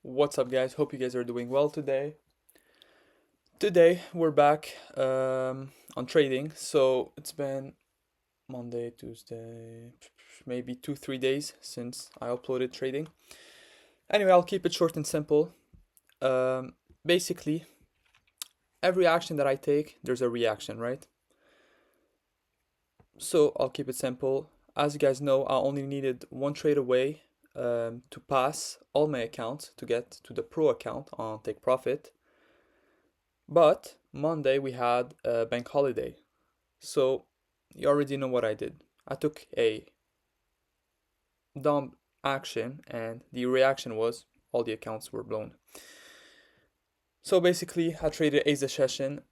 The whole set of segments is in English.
What's up, guys? Hope you guys are doing well today. Today we're back on trading. So it's been Monday, Tuesday, maybe 2, 3 days since I uploaded trading. Anyway, I'll keep it short and simple. Um, Basically, every action that I take, there's a reaction, right? So I'll keep it simple. As you guys know, I only needed one trade away to pass all my accounts to get to the pro account on Take Profit. But Monday we had a bank holiday. So you already know what I did. I took a dumb action and the reaction was all the accounts were blown. So basically I traded Asia session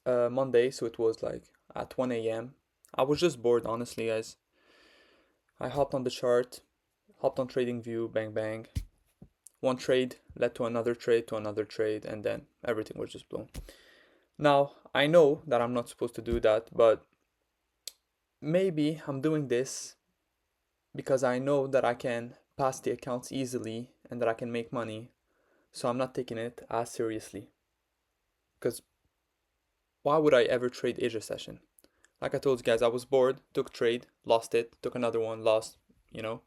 Monday, so it was like at 1 a.m. I was just bored, honestly, guys. I hopped on the chart, hopped on TradingView, bang bang. One trade led to another trade, and then everything was just blown. Now, I know that I'm not supposed to do that, but maybe I'm doing this because I know that I can pass the accounts easily and that I can make money, so I'm not taking it as seriously. Because why would I ever trade Asia session? Like I told you guys, I was bored, took trade, lost it, took another one, lost, you know.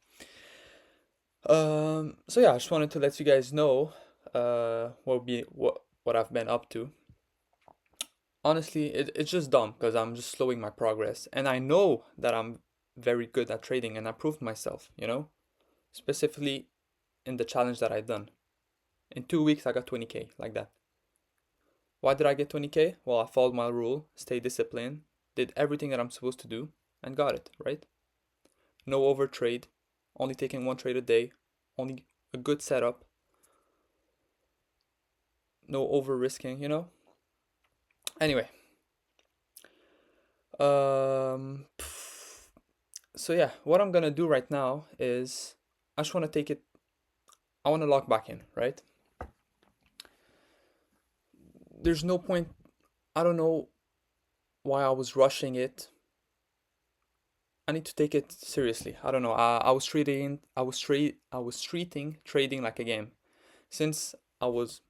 So yeah, I just wanted to let you guys know what I've been up to. Honestly, it's just dumb because I'm just slowing my progress. And I know that I'm very good at trading and I proved myself, specifically in the challenge that I've done. In 2 weeks, I got 20K like that. Why did I get 20K? Well, I followed my rule, stayed disciplined, did everything that I'm supposed to do, and got it, right? No over trade, only taking one trade a day, only a good setup, no over risking. Anyway, um, so yeah, what I'm gonna do right now is I just wanna take it, I wanna log back in, right? There's no point, I don't know why I was rushing it. I need to take it seriously. I don't know. I was treating trading like a game. Since I was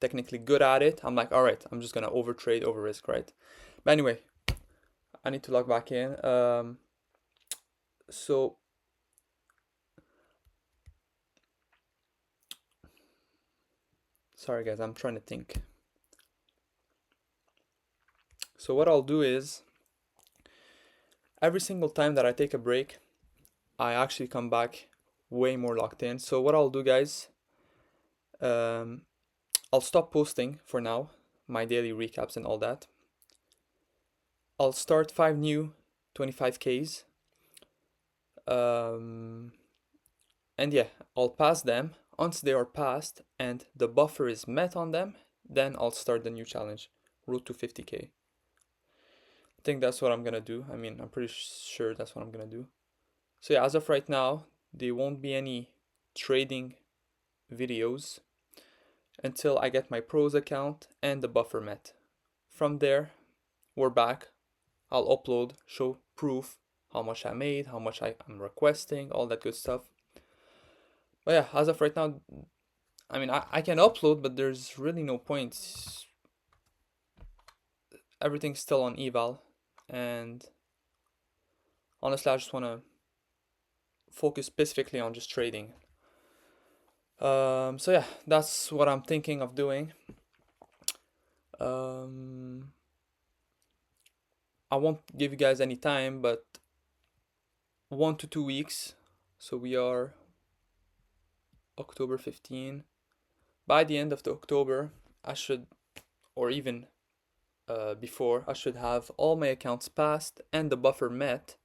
technically good at it, I'm like, all right, I'm just gonna over trade, over risk, right? But anyway, I need to log back in. So sorry guys, I'm trying to think. So what I'll do is every single time that I take a break, I actually come back way more locked in. So what I'll do, guys, um, I'll stop posting for now, my daily recaps and all that. I'll start 5 new 25Ks. And yeah, I'll pass them. Once they are passed and the buffer is met on them, then I'll start the new challenge, route to 50K. I think that's what I'm gonna do. I mean, I'm pretty sure that's what I'm gonna do. So yeah, as of right now, there won't be any trading videos until I get my pros account and the buffer met. From there, we're back. I'll upload, show proof, how much I made, how much I'm requesting, all that good stuff. But yeah, as of right now, I mean, I can upload, but there's really no point. Everything's still on eval, and honestly, I just want to focus specifically on just trading. So yeah, that's what I'm thinking of doing. I won't give you guys any time, but 1 to 2 weeks. So we are October 15. By the end of the October, I should, or even before, I should have all my accounts passed and the buffer met.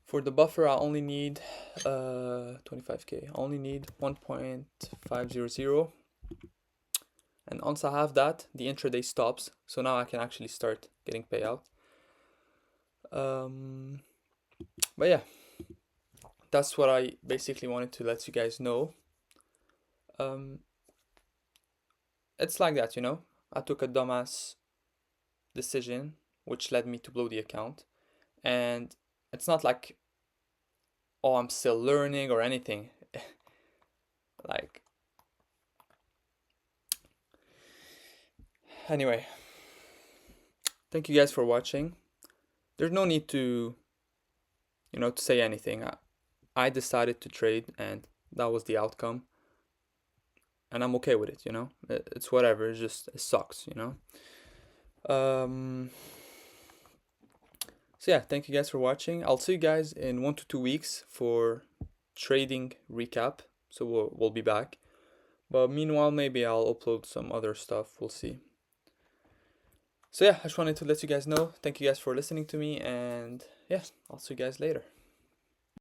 For the buffer, I only need 25K. I only need 1.500. And once I have that, the intraday stops. So now I can actually start getting payout. But yeah, that's what I basically wanted to let you guys know. It's like that, I took a dumbass decision which led me to blow the account, and it's not like, oh, I'm still learning or anything. Like, anyway, thank you guys for watching. There's no need to, to say anything. I decided to trade, and that was the outcome, and I'm okay with it. It's whatever. It's just, it sucks. Um. So yeah, thank you guys for watching. I'll see you guys in 1 to 2 weeks for trading recap. So we'll be back. But meanwhile, maybe I'll upload some other stuff. We'll see. So yeah, I just wanted to let you guys know. Thank you guys for listening to me, and yeah, I'll see you guys later.